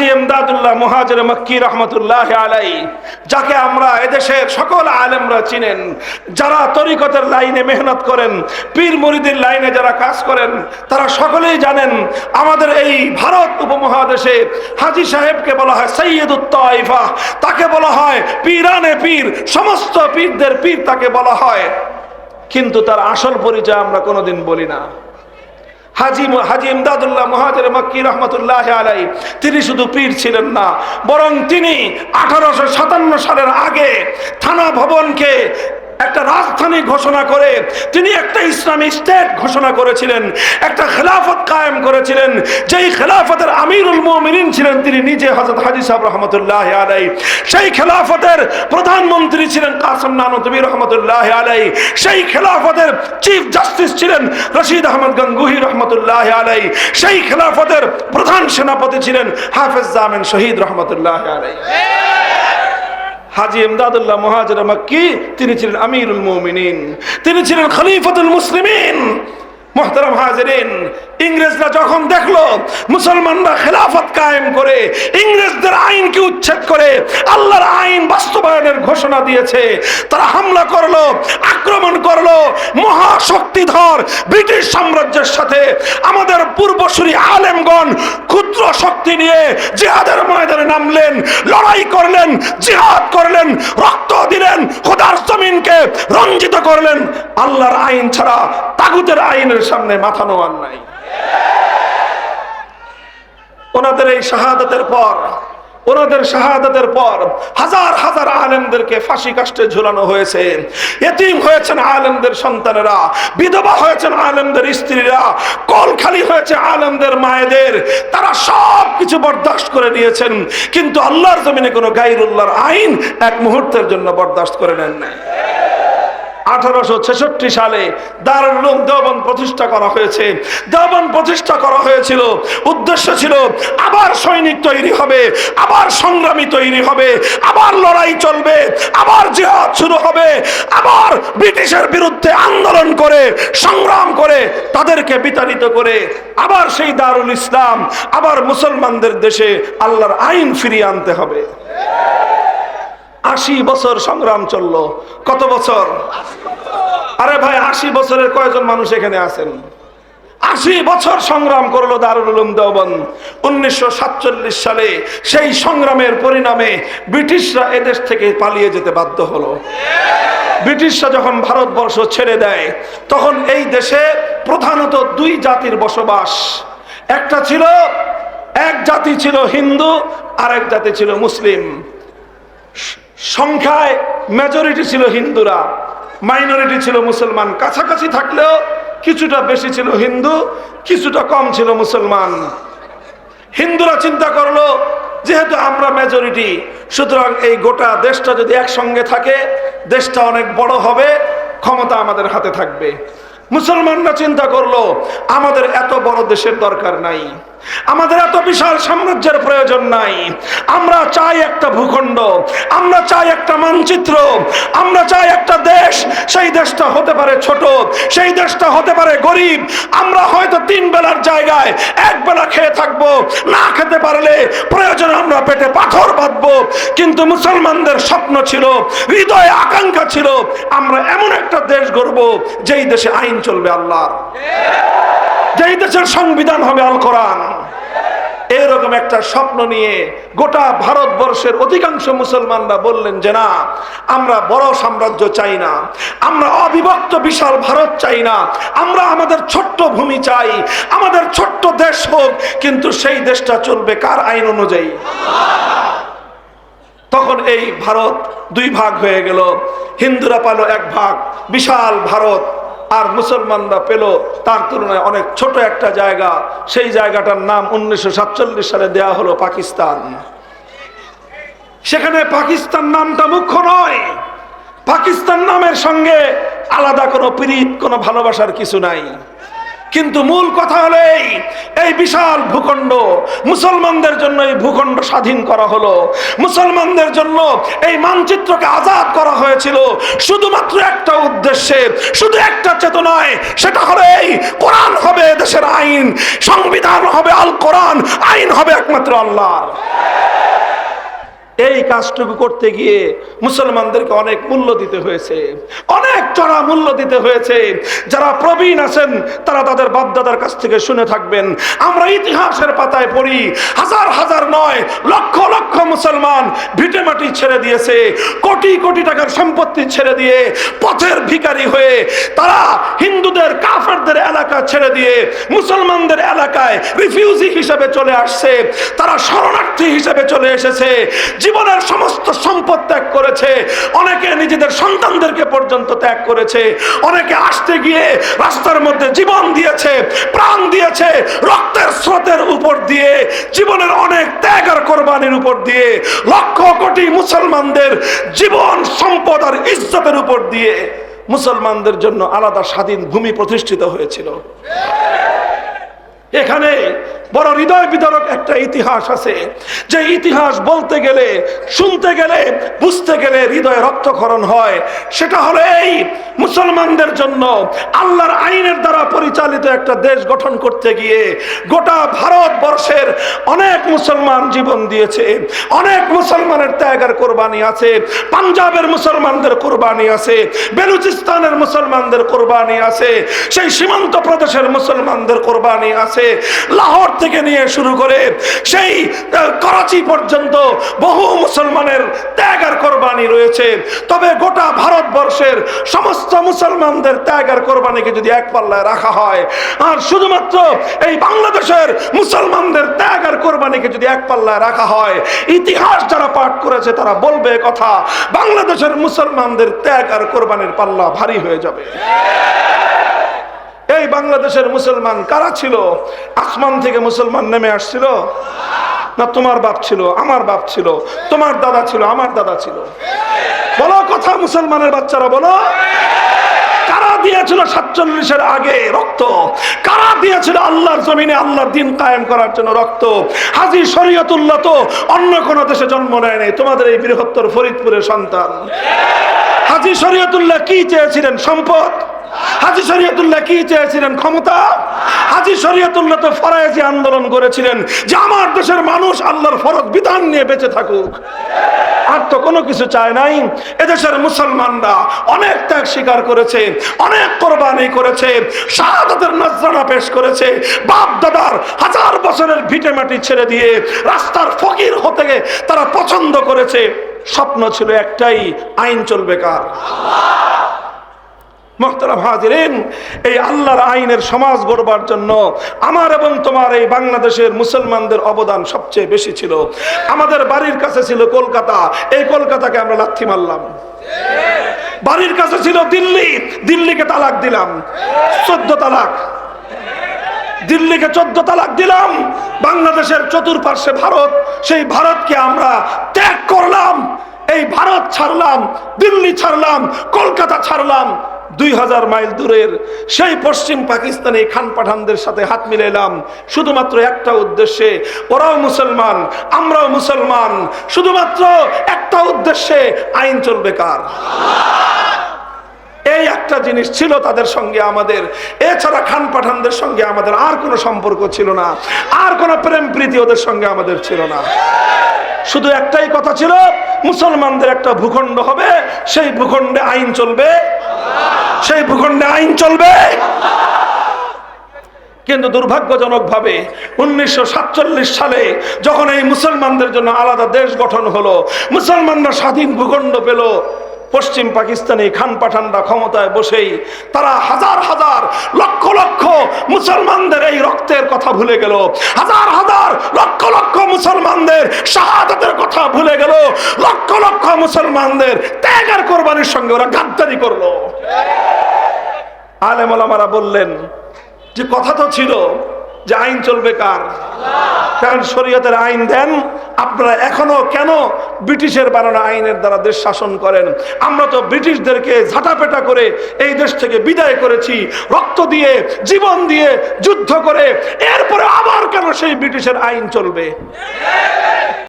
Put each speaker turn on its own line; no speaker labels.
হাজী ইমদাদুল্লাহ মুহাজির মক্কি রহমতুল্লাহ আলাইহি, যাকে আমরা এদেশের সকল আলেমরা চিনেন, যারা তরিকতের লাইনে মেহনত করেন, পীর মুরিদের লাইনে যারা কাজ করেন, তারা সকলেই জানেন আমাদের এই ভারত উপমহাদেশে হাজী সাহেবকে বলা হয় সৈয়দুত তায়েফা, তাকে বলা হয় পীরানে পীর, সমস্ত পীরদের পীর তাকে বলা হয়। কিন্তু তার আসল পরিচয় আমরা কোনোদিন বলি না। হাজী ইমদাদুল্লাহ মুহাজির মক্কি রহমতুল্লাহ আলাইহি তিনি শুধু পীর ছিলেন না, বরং তিনি 1857 সালের আগে থানা ভবনকে একটা রাজধানী ঘোষণা করে তিনি একটা ইসলামী স্টেট ঘোষণা করেছিলেন, একটা খেলাফত কায়েম করেছিলেন। যেই খেলাফতের আমিরুল মুমিনিন ছিলেন তিনি নিজে হযরত হাজী সাহেব রহমতুল্লাহ আলাইহি, সেই খেলাফতের প্রধানমন্ত্রী ছিলেন কাসেম নানতুবি রহমতুল্লাহ আলাইহি, সেই খেলাফতের চিফ জাস্টিস ছিলেন রশিদ আহমদ গঙ্গুহি রহমতুল্লাহ আলাইহি, সেই খেলাফতের প্রধান সেনাপতি ছিলেন হাফেজ জামিন শহীদ রহমতুল্লাহ আলাইহি। হাজী ইমদাদুল্লাহ মুহাজির মক্কি তিনি ছিলেন আমিরুল মুমিনিন, তিনি ছিলেন খলিফাতুল মুসলিমিন। মুহতারাম হাজিরিন, ইংরেজরা যখন দেখলো মুসলমানরা খেলাফত কায়েম করে ইংরেজদের আইনকে উচ্ছেদ করে আল্লাহর আইন বাস্তবায়নের ঘোষণা দিয়েছে, তারা হামলা করলো, আক্রমণ করলো। মহাশক্তিধর ব্রিটিশ সাম্রাজ্যের সাথে আমাদের পূর্বসূরি আলেমগণ ক্ষুদ্র শক্তি নিয়ে জিহাদের ময়দানে নামলেন, লড়াই করলেন, জিহাদ করলেন, রক্ত দিলেন, খোদার জমিনকে রঞ্জিত করলেন। আল্লাহর আইন ছাড়া তাগুতের আইনের সামনে মাথা নোয়ান নাই। ওনাদের এই শাহাদাতের পর হাজার হাজার আলেমদেরকে ফাঁসি কাস্টে ঝুলানো হয়েছে, এতিম হয়েছেন আলেমদের সন্তানেরা, বিধবা হয়েছেন আলেমদের স্ত্রীরা, কোল খালি হয়েছে আলেমদের মায়েদের। তারা সব কিছু বরদাস্ত করে নিয়েছেন, কিন্তু আল্লাহর জমিনে কোনো গায়রুল্লাহর আইন এক মুহূর্তের জন্য বরদাস্ত করে নেন নাই। 1866 সালে দারুল উলুম দেওবন্দ প্রতিষ্ঠা করা হয়েছে। দেওবন্দ প্রতিষ্ঠা করা হয়েছিল, উদ্দেশ্য ছিল আবার সৈনিক তৈরি হবে, আবার সংগ্রামী তৈরি হবে, আবার লড়াই চলবে, আবার জিহাদ শুরু হবে, আবার ব্রিটিশের বিরুদ্ধে আন্দোলন করে সংগ্রাম করে তাদেরকে বিতাড়িত করে আবার সেই দারুল ইসলাম, আবার মুসলমানদের দেশে আল্লাহর আইন ফিরিয়ে আনতে হবে। 80 বছর সংগ্রাম চললো। কত বছর? আরে ভাই, 80 বছরের কয়জন মানুষ এখানে আছেন? 80 বছর সংগ্রাম করলো দারুল উলুম দেওবন্দ। 1947 সালে সেই সংগ্রামের পরিণামে ব্রিটিশরা এদেশ থেকে পালিয়ে যেতে বাধ্য হলো। ব্রিটিশরা যখন ভারতবর্ষ ছেড়ে দেয় তখন এই দেশে প্রধানত 2 জাতির বসবাস। এক জাতি ছিল হিন্দু, আর এক জাতি ছিল মুসলিম। সংখ্যায় মেজরিটি ছিল হিন্দুরা, মাইনরিটি ছিল মুসলমান। কাছাকাছি থাকলেও কিছুটা বেশি ছিল হিন্দু, কিছুটা কম ছিল মুসলমান। হিন্দুরা চিন্তা করলো যেহেতু আমরা মেজরিটি, সুতরাং এই গোটা দেশটা যদি একসঙ্গে থাকে দেশটা অনেক বড় হবে, ক্ষমতা আমাদের হাতে থাকবে। মুসলমানরা চিন্তা করলো আমাদের এত বড় দেশের দরকার নাই, আমাদের এত বিশাল সাম্রাজ্যের প্রয়োজন নাই। আমরা চাই একটা ভূখণ্ড, আমরা চাই একটা মানচিত্র, আমরা চাই একটা দেশ। সেই দেশটা হতে পারে ছোট, সেই দেশটা হতে পারে গরিব। আমরা হয়তো 3 বেলার জায়গায় 1 বেলা খেয়ে থাকবো, না খেতে পারলে প্রয়োজনে আমরা পেটে পাথর বাঁধবো। কিন্তু মুসলমানদের স্বপ্ন ছিল, হৃদয়ে আকাঙ্ক্ষা ছিল, আমরা এমন একটা দেশ গড়ব যেই দেশে আইন চলবে আল্লাহর, যেই দেশের সংবিধান হবে আল কোরআন। এরকম একটা স্বপ্ন নিয়ে গোটা ভারতবর্ষের অধিকাংশ মুসলমানরা বললেন যে না, আমরা বড় সাম্রাজ্য চাই না, আমরা অবিভক্ত বিশাল ভারত চাই না, আমরা আমাদের ছোট্ট ভূমি চাই, আমাদের ছোট্ট দেশ হোক, কিন্তু সেই দেশটা চলবে কার আইন অনুযায়ী। তখন এই ভারত 2 ভাগ হয়ে গেল। হিন্দুরা পেল 1 ভাগ, বিশাল ভারত, আর মুসলমানরা পেল তার তুলনায় অনেক ছোট একটা জায়গা। সেই জায়গাটার নাম 1947 সালে দেয়া হলো পাকিস্তান। সেখানে পাকিস্তান নামটা মুখ্য নয়, পাকিস্তান নামের সঙ্গে আলাদা কোনো প্রীতি, কোনো ভালোবাসার কিছু নাই। কিন্তু মূল কথা হলো এই বিশাল ভূখণ্ড মুসলমানদের জন্য, এই ভূখণ্ড স্বাধীন করা হলো মুসলমানদের জন্য, এই মানচিত্রকে আজাদ করা হয়েছিল শুধুমাত্র একটা উদ্দেশ্যে, শুধু একটা চেতনায়, সেটা হলো এই কোরআন হবে দেশের আইন, সংবিধান হবে আল কোরআন, আইন হবে একমাত্র আল্লাহর। এই কাজটুকু করতে গিয়ে মুসলমানদেরকে অনেক মূল্য দিতে হয়েছে, অনেক চড়া মূল্য দিতে হয়েছে। যারা প্রবীণ আছেন তারা তাদের বাপদাদার কাছ থেকে শুনে থাকবেন। আমরা ইতিহাসের পাতায় পড়ি, হাজার হাজার নয় লক্ষ লক্ষ মুসলমান ভিটেমাটি ছেড়ে দিয়েছে, কোটি কোটি টাকার সম্পত্তি ছেড়ে দিয়ে পথের ভিখারি হয়ে তারা হিন্দুদের কাফেরদের এলাকা ছেড়ে দিয়ে মুসলমানদের এলাকায় রিফিউজি হিসেবে চলে আসছে, তারা শরণার্থী হিসেবে চলে এসেছে, জীবনের সমস্ত সম্পদ ত্যাগ করেছে, অনেকে নিজেদের সন্তানদেরকে পর্যন্ত ত্যাগ করেছে, অনেকে আসতে গিয়ে রাস্তার মধ্যে জীবন দিয়েছে, প্রাণ দিয়েছে, রক্তের স্রোতের উপর দিয়ে, জীবনের অনেক ত্যাগ আর কোরবানির উপর দিয়ে, লক্ষ কোটি মুসলমানদের জীবন সম্পদ আর ইজ্জতের উপর দিয়ে মুসলমানদের জন্য আলাদা স্বাধীন ভূমি প্রতিষ্ঠিত হয়েছিল। এখানে বড় হৃদয় বিদারক একটা ইতিহাস আছে, যে ইতিহাস বলতে গেলে, শুনতে গেলে, বুঝতে গেলে হৃদয়ে রক্তক্ষরণ হয়। সেটা হলো এই মুসলমানদের জন্য আল্লাহর আইনের দ্বারা পরিচালিত একটা দেশ গঠন করতে গিয়ে গোটা ভারতবর্ষের অনেক মুসলমান জীবন দিয়েছে, অনেক মুসলমানের ত্যাগ আর কোরবানি আছে। পাঞ্জাবের মুসলমানদের কোরবানি আছে, বেলুচিস্তানের মুসলমানদের কোরবানি আছে, সেই সীমান্ত প্রদেশের মুসলমানদের কোরবানি আছে, লাহোর থেকে নিয়ে শুরু করে সেই করাচি পর্যন্ত বহু মুসলমানের ত্যাগ আর কোরবানি রয়েছে। তবে গোটা ভারতবর্ষের সমস্ত মুসলমানদের ত্যাগ আর কোরবানিকে যদি এক পাল্লায় রাখা হয়, আর শুধুমাত্র এই বাংলাদেশের মুসলমানদের ত্যাগ আর কোরবানিকে যদি এক পাল্লায় রাখা হয়, ইতিহাস যারা পাঠ করেছে তারা বলবে কথা, বাংলাদেশের মুসলমানদের ত্যাগ আর কোরবানির পাল্লা ভারী হয়ে যাবে। এই বাংলাদেশের মুসলমান কারা ছিল? আসমান থেকে মুসলমান নেমে আসছিল না? তোমার বাপ ছিল, আমার বাপ ছিল, তোমার দাদা ছিল, আমার দাদা ছিল? বলো কথা, মুসলমানের বাচ্চারা বলো। কারা দিয়েছিল 47-এর আগে রক্ত? কারা দিয়েছিল আল্লাহর জমিনে আল্লাহর দ্বীন কায়েম করার জন্য রক্ত? হাজী শরীয়তুল্লাহ তো অন্য কোন দেশে জন্ম নেয় নাই, তোমাদের এই বৃহত্তর ফরিদপুরের সন্তান। হাজী শরীয়তুল্লাহ কি চেয়েছিলেন? সম্পদ। হাজী শরীয়তুল্লাহ কি চেয়েছিলেন? ক্ষমতা। হাজী শরীয়তুল্লাহ তো ফরায়েজি আন্দোলন করেছিলেন যে আমার দেশের মানুষ আল্লাহর ফরজ বিধান নিয়ে বেঁচে থাকুক, আর তো কোনো কিছু চায় নাই। এদেশের মুসলমানরা অনেক ত্যাগ স্বীকার করেছে, অনেক কোরবানি করেছে, শাহাদাতের নজরানা পেশ করেছে, বাপ দাদার হাজার বছরের ভিটে মাটি ছেড়ে দিয়ে রাস্তার ফকির হতে তারা পছন্দ করেছে। স্বপ্ন ছিল একটাই, আইন চলবে কার? মুহতারাম হাজিরিন, এই আল্লাহর আইনের সমাজ গড়বার জন্য আমার এবং তোমার এই বাংলাদেশের মুসলমানদের অবদান সবচেয়ে বেশি ছিল। আমাদের বাড়ির কাছে ছিল কলকাতা, এই কলকাতাকে আমরা লাথি মারলাম। বাড়ির কাছে ছিল দিল্লি, দিল্লিকে তালাক দিলাম, 14 তালাক। দিল্লিকে 14 তালাক দিলাম। বাংলাদেশের চতুর্পার্শ্বে ভারত, সেই ভারতকে আমরা ত্যাগ করলাম। এই ভারত ছাড়লাম, দিল্লি ছাড়লাম, কলকাতা ছাড়লাম, 2000 মাইল দূরের সেই পশ্চিম পাকিস্তানি খান পাঠানদের সাথে হাত মিলাইলাম শুধুমাত্র একটা উদ্দেশ্যে, ওরাও মুসলমান আমরাও মুসলমান, শুধুমাত্র একটা উদ্দেশ্যে, আইন চলবে কার? এই একটা জিনিস ছিল তাদের সঙ্গে আমাদের। এছাড়া খান পাঠানদের সঙ্গে আমাদের আর কোনো সম্পর্ক ছিল না, আর কোনো প্রেম প্রীতি ওদের সঙ্গে আমাদের ছিল না। শুধু একটাই কথা ছিল, মুসলমানদের একটা ভূখণ্ড হবে, সেই ভূখণ্ডে আইন চলবে, সেই ভূখণ্ডে আইন চলবে। কিন্তু দুর্ভাগ্যজনক ভাবে 1947 সালে যখন এই মুসলমানদের জন্য আলাদা দেশ গঠন হলো, মুসলমানরা স্বাধীন ভূখণ্ড পেল, পশ্চিম পাকিস্তানি খান পাঠানরা ক্ষমতায় বসেই তারা হাজার হাজার লক্ষ লক্ষ মুসলমানদের এই রক্তের কথা ভুলে গেল, হাজার হাজার লক্ষ লক্ষ মুসলমানদের শাহাদাতের কথা ভুলে গেল, লক্ষ লক্ষ মুসলমানদের ত্যাগ আর কোরবানির সঙ্গে ওরা গাদ্দারি করলো। আলেম ওলামারা বললেন যে কথা তো ছিল যে আইন চলবে কার? কারণ শরীয়তের আইন দেন আপনারা, এখনো কেন ব্রিটিশের বানানো আইনের দ্বারা দেশ শাসন করেন। আমরা তো ব্রিটিশদেরকে ঝাঁটাপেটা করে এই দেশ থেকে বিদায় করেছি, রক্ত দিয়ে, জীবন দিয়ে, যুদ্ধ করে। এরপরে আবার কেন সেই ব্রিটিশের আইন চলবে?